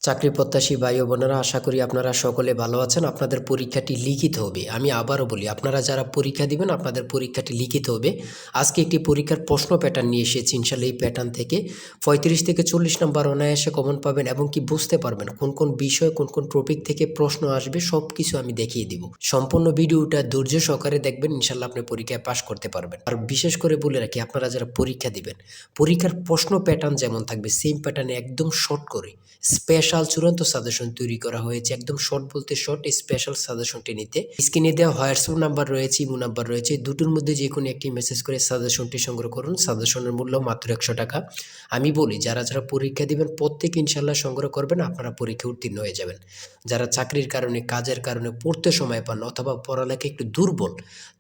চাকরি প্রত্যাশী ভাই ও বোনেরা, আশা করি আপনারা সকলে ভালো আছেন। আপনাদের পরীক্ষাটি লিখিত হবে। আমি আবারও বলি, আপনারা যারা পরীক্ষা দিবেন আপনাদের পরীক্ষাটি লিখিত হবে। আজকে একটি পরীক্ষার প্রশ্ন প্যাটার্ন নিয়ে এসেছি। ইনশাল্লাহ এই প্যাটার্ন থেকে 35 থেকে 40 নম্বর অনায়াসে কমন পাবেন এবং কি বুঝতে পারবেন কোন কোন বিষয় কোন কোন টপিক থেকে প্রশ্ন আসবে সব কিছু আমি দেখিয়ে দিব। সম্পূর্ণ ভিডিওটা ধৈর্য সহকারে দেখবেন, ইনশাল্লাহ আপনি পরীক্ষায় পাশ করতে পারবেন। আর বিশেষ করে বলে রাখি, আপনারা যারা পরীক্ষা দিবেন পরীক্ষার প্রশ্ন প্যাটার্ন যেমন থাকবে সেম প্যাটার্নে একদম শর্ট করে স্পেশাল চূড়ান্ত সাজেশন তৈরি করা হয়েছে। একদম শর্ট বলতে শর্ট, স্পেশাল সাজেশনটি নিতে স্ক্রিনে দেওয়া হোয়াটসঅ্যাপ নাম্বার রয়েছে, ইমো নাম্বার রয়েছে, দুটোর মধ্যে যে কোনো একটি মেসেজ করে সাজেশনটি সংগ্রহ করুন। সাজেশনের মূল্য মাত্র 100 টাকা। আমি বলি, যারা যারা পরীক্ষা দিবেন প্রত্যেকে ইনশাল্লাহ সংগ্রহ করবেন, আপনারা পরীক্ষা উত্তীর্ণ হয়ে যাবেন। যারা চাকরির কারণে কাজের কারণে পড়তে সময় পান অথবা পড়ালেখা একটু দুর্বল,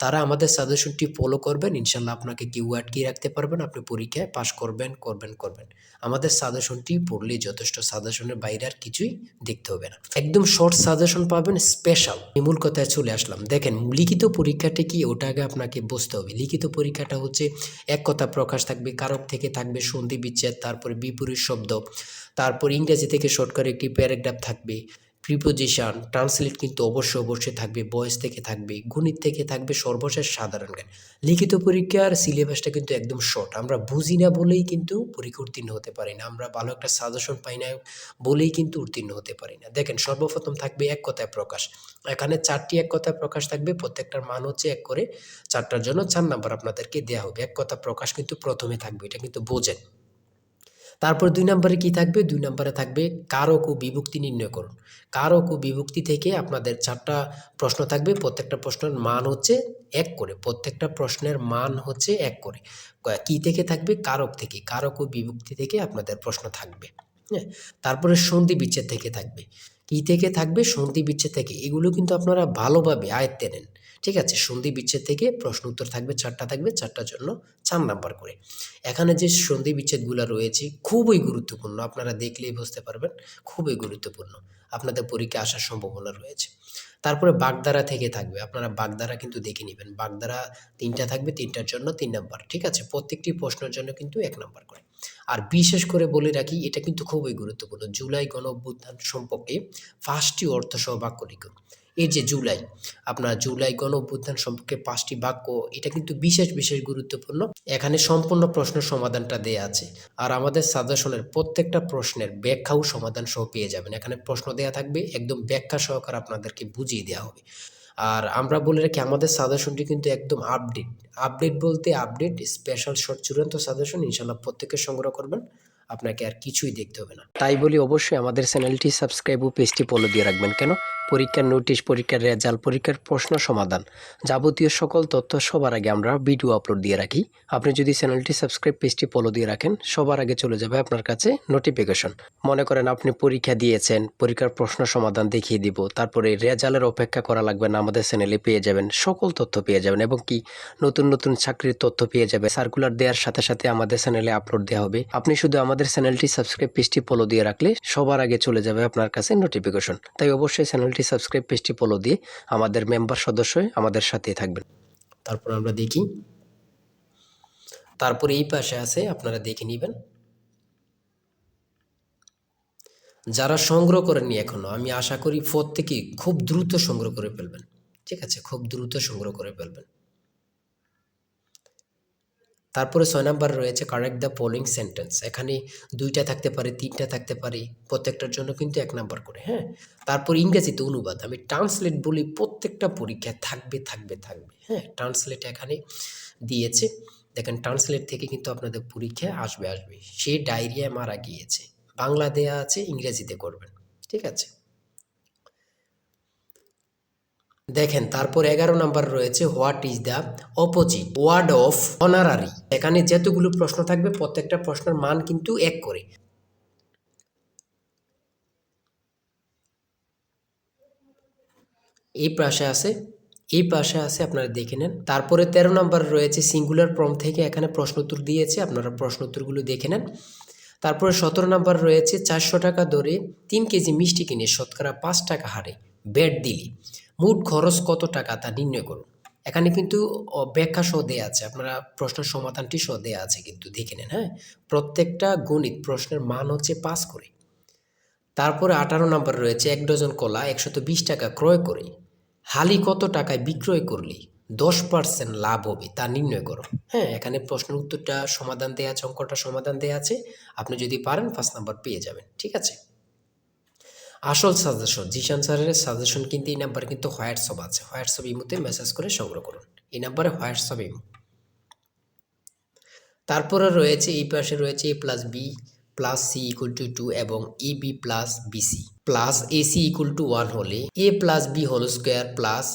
তারা আমাদের সাজেশনটি ফলো করবেন। ইনশাল্লাহ আপনাকে কেউ আটকিয়ে রাখতে পারবেন, আপনি পরীক্ষায় পাশ করবেন করবেন করবেন। আমাদের সাজেশনটি পড়লেই যথেষ্ট, সাজেশনের বাইরে আর কিছুই দেখতে হবে না। একদম শর্ট সাজেশন পাবেন, স্পেশাল। মূল কথায় চলে আসলাম। দেখেন, লিখিত পরীক্ষাটা কি ওটা আগে আপনাকে বুঝতে হবে। লিখিত পরীক্ষাটা হচ্ছে এক কথা প্রকাশ থাকবে, কারক থেকে থাকবে সন্ধি বিচ্ছেদ, তারপরে বিপরীত শব্দ, তারপর ইংরেজি থেকে শর্ট করে একটি প্যারাগ্রাফ থাকবে, প্রিপোজিশন, ট্রান্সলেট কিন্তু অবশ্যই থাকবে, ভয়েস থেকে থাকবে, গণিত থেকে থাকবে, সর্বশেষ সাধারণ জ্ঞান। লিখিত পরীক্ষার সিলেবাসটা কিন্তু একদম শর্ট। আমরা বুঝি না বলেই কিন্তু পরীক্ষা উত্তীর্ণ হতে পারি না, আমরা ভালো একটা সাজেশন পাই না বলেই কিন্তু উত্তীর্ণ হতে পারি না। দেখেন, সর্বপ্রথম থাকবে এক কথায় প্রকাশ। এখানে 4টি এক কথায় প্রকাশ থাকবে, প্রত্যেকটার মান হচ্ছে 1 করে। 4টার জন্য 4 নাম্বার আপনাদেরকে দেওয়া হবে। এক কথা প্রকাশ কিন্তু প্রথমে থাকবে, এটা কিন্তু বোঝেন। তারপর 2 নম্বরে কি থাকবে? 2 নম্বরে থাকবে কারক ও বিভক্তি নির্ণয় করুন। কারক ও বিভক্তি থেকে আপনাদের 4টা প্রশ্ন থাকবে। প্রত্যেকটা প্রশ্নের মান হচ্ছে 1 করে। প্রত্যেকটা প্রশ্নের মান হচ্ছে 1 করে। কি থেকে থাকবে? কারক থেকে। কারক ও বিভক্তি থেকে আপনাদের প্রশ্ন থাকবে। হ্যাঁ? তারপরে সন্ধি বিচ্ছেদ থেকে থাকবে। কি থেকে থাকবে? সন্ধি বিচ্ছেদ থেকে। এগুলো কিন্তু আপনারা ভালোভাবে আয়ত্তে নেন। ঠিক আছে? সন্ধি বিচ্ছেদ থেকে প্রশ্ন উত্তর থাকবে 4টা থাকবে, 4টার জন্য 4 নাম্বার করে। এখানে যে সন্ধি বিচ্ছেদগুলো রয়েছে খুবই গুরুত্বপূর্ণ, আপনারা দেখলেই বুঝতে পারবেন, খুবই গুরুত্বপূর্ণ। আপনাদের পরীক্ষায় আসার সম্ভাবনা রয়েছে। তারপরে বাগধারা থেকে থাকবে, আপনারা বাগধারা কিন্তু দেখে নেবেন। বাগধারা 3টা থাকবে, 3টার জন্য 3 নাম্বার। ঠিক আছে? প্রত্যেকটি প্রশ্নের জন্য কিন্তু 1 নাম্বার করে। আর বিশেষ করে বলে রাখি, এটা কিন্তু খুবই গুরুত্বপূর্ণ। জুলাই গণঅভ্যুত্থান সম্পর্কে 5টি অর্থসহ বাক্য লিখুন। এই যে জুলাই, আপনার জুলাই গণঅভ্যুত্থান সম্পর্কে 5টি বাক্য, এটা কিন্তু বিশেষ গুরুত্বপূর্ণ। এখানে সম্পূর্ণ প্রশ্নের সমাধানটা দেয়া আছে। আর আমাদের সাজেশনের প্রত্যেকটা প্রশ্নের ব্যাখ্যা ও সমাধান সহ পেয়ে যাবেন। এখানে প্রশ্ন দেয়া থাকবে, একদম ব্যাখ্যা সহকারে আপনাদেরকে বুঝিয়ে দেওয়া হবে। আর আমরা বলে রাখি, আমাদের সাজেশনটি কিন্তু একদম আপডেট। আপডেট বলতে আপডেট, স্পেশাল শর্ট চূড়ান্ত সাজেশন। ইনশাআল্লাহ প্রত্যেকে সংগ্রহ করবেন, আপনাকে আর কিছুই দেখতে হবে না। তাই বলি, অবশ্যই আমাদের চ্যানেলটি সাবস্ক্রাইব ও পেজটি ফলো দিয়ে রাখবেন। কেন? পরীক্ষার নোটিশ, পরীক্ষার রেজাল্ট, পরীক্ষার প্রশ্ন সমাধান, যাবতীয় সকল তথ্য সবার আগে আমরা ভিডিও আপলোড দিয়ে রাখি। আপনি যদি চ্যানেলটি সাবস্ক্রাইব, পেজটি ফলো দিয়ে রাখেন, সবার আগে চলে যাবে আপনার কাছে নোটিফিকেশন। মনে করেন আপনি পরীক্ষা দিয়েছেন, পরীক্ষার প্রশ্ন সমাধান দেখিয়ে দিব, তারপরে রেজাল্টের অপেক্ষা করা লাগবে না, আমাদের চ্যানেলে পেয়ে যাবেন, সকল তথ্য পেয়ে যাবেন এবং কি নতুন চাকরির তথ্য পেয়ে যাবে। সার্কুলার দেওয়ার সাথে আমাদের চ্যানেলে আপলোড দেওয়া হবে। আপনি শুধু আমাদের চ্যানেলটি সাবস্ক্রাইব, পেজটি ফলো দিয়ে রাখলে সবার আগে চলে যাবে আপনার কাছে নোটিফিকেশন। তাই অবশ্যই চ্যানেলটি সাবস্ক্রাইব, পেজটি ফলো দিয়ে আমাদের মেম্বার সদস্য হয়ে আমাদের সাথেই থাকবেন। তারপর আমরা দেখি, তারপরে এই পাশে আছে, আপনারা দেখে নেবেন। যারা সংগ্রহ করেননি এখনো, আমি আশা করি প্রত্যেকেই খুব দ্রুত সংগ্রহ করে ফেলবেন। ঠিক আছে? খুব দ্রুত সংগ্রহ করে ফেলবেন। তারপরে 6 নাম্বার রয়েছে কারেক্ট দ্য ফলোইং সেন্টেন্স। এখানে 2টা থাকতে পারে, 3টা থাকতে পারে, প্রত্যেকটার জন্য কিন্তু 1 নাম্বার করে। হ্যাঁ? তারপর ইংরেজিতে অনুবাদ। আমি ট্রান্সলেট বলি, প্রত্যেকটা পরীক্ষায় থাকবে। হ্যাঁ? ট্রান্সলেট এখানে দিয়েছে। দেখেন, ট্রান্সলেট থেকে কিন্তু আপনাদের পরীক্ষায় আসবে। সে ডায়রিয়ায় মারা গিয়েছে। বাংলা দেয়া আছে, ইংরেজিতে করবেন। ঠিক আছে? দেখেন, তারপর 11 নাম্বার রয়েছে what is the opposite word of honorary. এখানে যতগুলো প্রশ্ন থাকবে প্রত্যেকটা প্রশ্নের মান কিন্তু 1 করে। এই পাশে আছে, আপনারা দেখে নেন। তারপরে 13 নাম্বার রয়েছে সিঙ্গুলার ফর্ম থেকে, এখানে প্রশ্ন উত্তর দিয়েছে, আপনারা প্রশ্ন উত্তরগুলো দেখে নেন। তারপরে 17 নাম্বার রয়েছে 400 টাকা দরে 3 কেজি মিষ্টি কিনে শতকরা 5 টাকা হারে ব্যাট দিলে মোট খরচ কত টাকা তা নির্ণয় করুন। এখানে কিন্তু ব্যাখ্যা সহ দেয়া আছে, আপনারা প্রশ্নের সমাধানটি সহ দেয়া আছে, কিন্তু দেখে নেন। হ্যাঁ? প্রত্যেকটা গণিত প্রশ্নের মান হচ্ছে 5 করে। তারপরে 18 নাম্বার রয়েছে 1 ডজন কলা 120 টাকা ক্রয় করে হালি কত টাকায় বিক্রয় করলে 10% লাভ হবে তা নির্ণয় করো। হ্যাঁ, এখানে প্রশ্নের উত্তরটা সমাধান দেয়া আছে, অঙ্কটা সমাধান দেয়া আছে। আপনি যদি পারেন 5 নাম্বার পেয়ে যাবেন। ঠিক আছে? আসল সাজেশন জিশান স্যারের সাজেশন কিন্তু এই নাম্বারে কিন্তু হোয়াটসঅ্যাপ আছে। হোয়াটসঅ্যাপ ইমোতে মেসেজ করে সংগ্রহ করুন। এই নাম্বারে হোয়াটসঅ্যাপ ইমো। তারপরে রয়েছে এই পাশে রয়েছে a plus B plus C equal to 2 এবং A B plus BC plus AC equal to 1 হলে A plus B whole square plus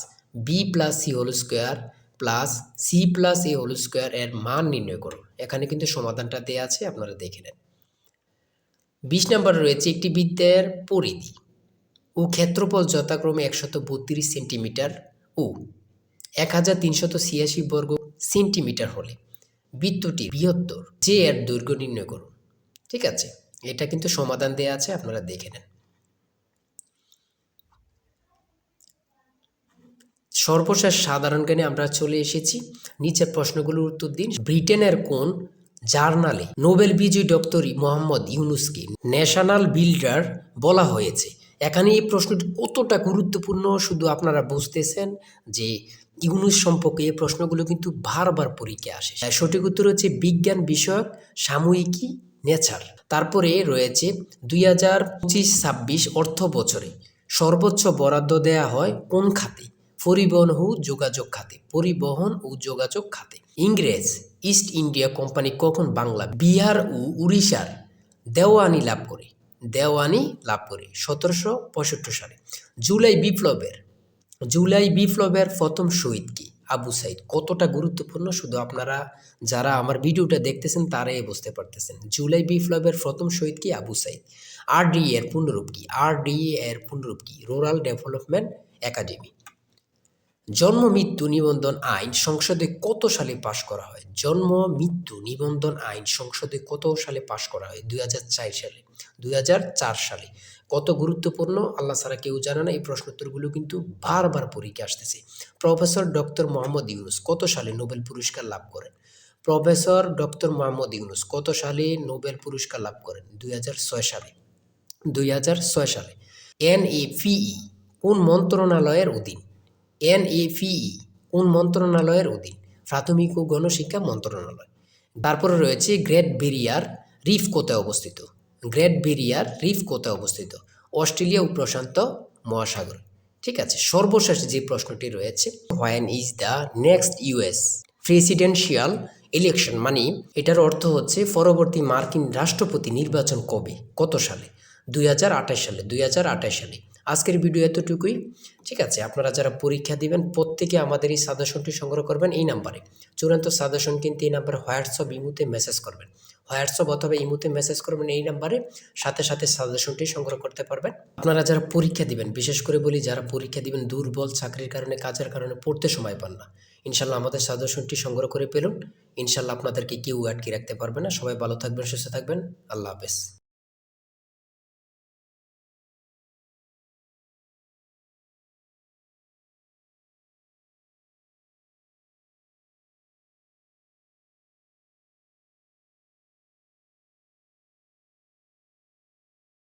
B plus C whole square plus C plus A whole square এর মান নির্ণয় করুন। এখানে কিন্তু সমাধানটা দেওয়া আছে, আপনারা দেখে নেন। 20 নম্বরে রয়েছে একটি বৃত্তের পরিধি ও ক্ষেত্রফল যথাক্রমে 132 সেন্টিমিটার ও 1386 বর্গ সেন্টিমিটার হলে বৃত্তটি বৃহত্তর যে এর দৈর্ঘ্য নির্ণয় করুন। ঠিক আছে, এটা কিন্তু সমাধান দেয়া আছে, আপনারা দেখে নেন। সর্বশেষ সাধারণ জ্ঞানে আমরা চলে এসেছি। নিচের প্রশ্নগুলোর উত্তর দিন। ব্রিটেনের কোন জার্নালে নোবেল বিজয়ী ডক্টর মোহাম্মদ ইউনুসকে ন্যাশনাল বিল্ডার বলা হয়েছে? এখানে এই প্রশ্নটি কতটা গুরুত্বপূর্ণ শুধু আপনারা বুঝতেছেন যে ইউনুস সম্পর্কে এই প্রশ্নগুলো কিন্তু বারবার পরীক্ষায় আসে। সঠিক উত্তর হচ্ছে বিজ্ঞান বিষয়ক সাময়িকী নেচার। তারপরে রয়েছে 2025-26 অর্থ বছরে সর্বোচ্চ বরাদ্দ দেয়া হয় কোন খাতে? পরিবহন ও যোগাযোগ খাতে। পরিবহন ও যোগাযোগ খাতে। ইংরেজ ইস্ট ইন্ডিয়া কোম্পানি কখন বাংলা, বিহার ও উড়িষ্যার দেওয়ানি লাভ করে? 1765 সালে। জুলাই বিপ্লবের প্রথম শহীদ কি? আবু সাইদ। কতটা গুরুত্বপূর্ণ শুধু আপনারা যারা আমার ভিডিওটা দেখতেছেন তারাই বুঝতে পারতেছেন। জুলাই বিপ্লবের প্রথম শহীদ কি? আবু সাইদ। আরডিএ এর পূর্ণরূপ কি? Rural development academy. জন্ম মৃত্যু নিবন্ধন আইন সংসদে কত সালে পাশ করা হয়? জন্ম মৃত্যু নিবন্ধন আইন সংসদে কত সালে পাশ করা হয়? 2004 সালে। কত গুরুত্বপূর্ণ, আল্লাহ ছাড়া কেউ জানে না। এই প্রশ্নোত্তরগুলো কিন্তু বারবার পরীক্ষা আসতেছে। প্রফেসর ডক্টর মোহাম্মদ ইউনুস কত সালে নোবেল পুরস্কার লাভ করেন? প্রফেসর ডক্টর মোহাম্মদ ইউনুস কত সালে নোবেল পুরস্কার লাভ করেন? 2006 সালে। এনএপিই কোন মন্ত্রণালয়ের অধীন? কোন মন্ত্রণালয়ের অধীন? প্রাথমিক ও গণশিক্ষা মন্ত্রণালয়। তারপরে রয়েছে গ্রেট ব্যারিয়ার রিফ কোথায় অবস্থিত? অস্ট্রেলিয়া ও প্রশান্ত মহাসাগর। ঠিক আছে, সর্বশেষ যে প্রশ্নটি রয়েছে, when is the next US presidential election? মানে এটার অর্থ হচ্ছে পরবর্তী মার্কিন রাষ্ট্রপতি নির্বাচন কবে, কত সালে? 2028 সালে। আজকের ভিডিও এতটুকুই। ঠিক আছে, আপনারা যারা পরীক্ষা দিবেন প্রত্যেকে আমাদের এই সাজেশনটি সংগ্রহ করবেন এই নাম্বারে। চূড়ান্ত সাজেশন কিন্তু এই নাম্বারে হোয়াটসঅ্যাপ ইমোতে মেসেজ করবেন। হোয়াটসঅ্যাপ অথবা ইমোতে মেসেজ করবেন এই নাম্বারে, সাথে সাথে সাজেশনটি সংগ্রহ করতে পারবেন। আপনারা যারা পরীক্ষা দিবেন, বিশেষ করে বলি যারা পরীক্ষা দিবেন দুর্বল, চাকরির কারণে, কাজের কারণে পড়তে সময় পান না, ইনশাল্লাহ আমাদের সাজেশনটি সংগ্রহ করে পেলুন। ইনশাল্লাহ আপনাদেরকে কেউ আটকে রাখতে পারবে না। সবাই ভালো থাকবেন, সুস্থ থাকবেন। আল্লাহ হাফেজ।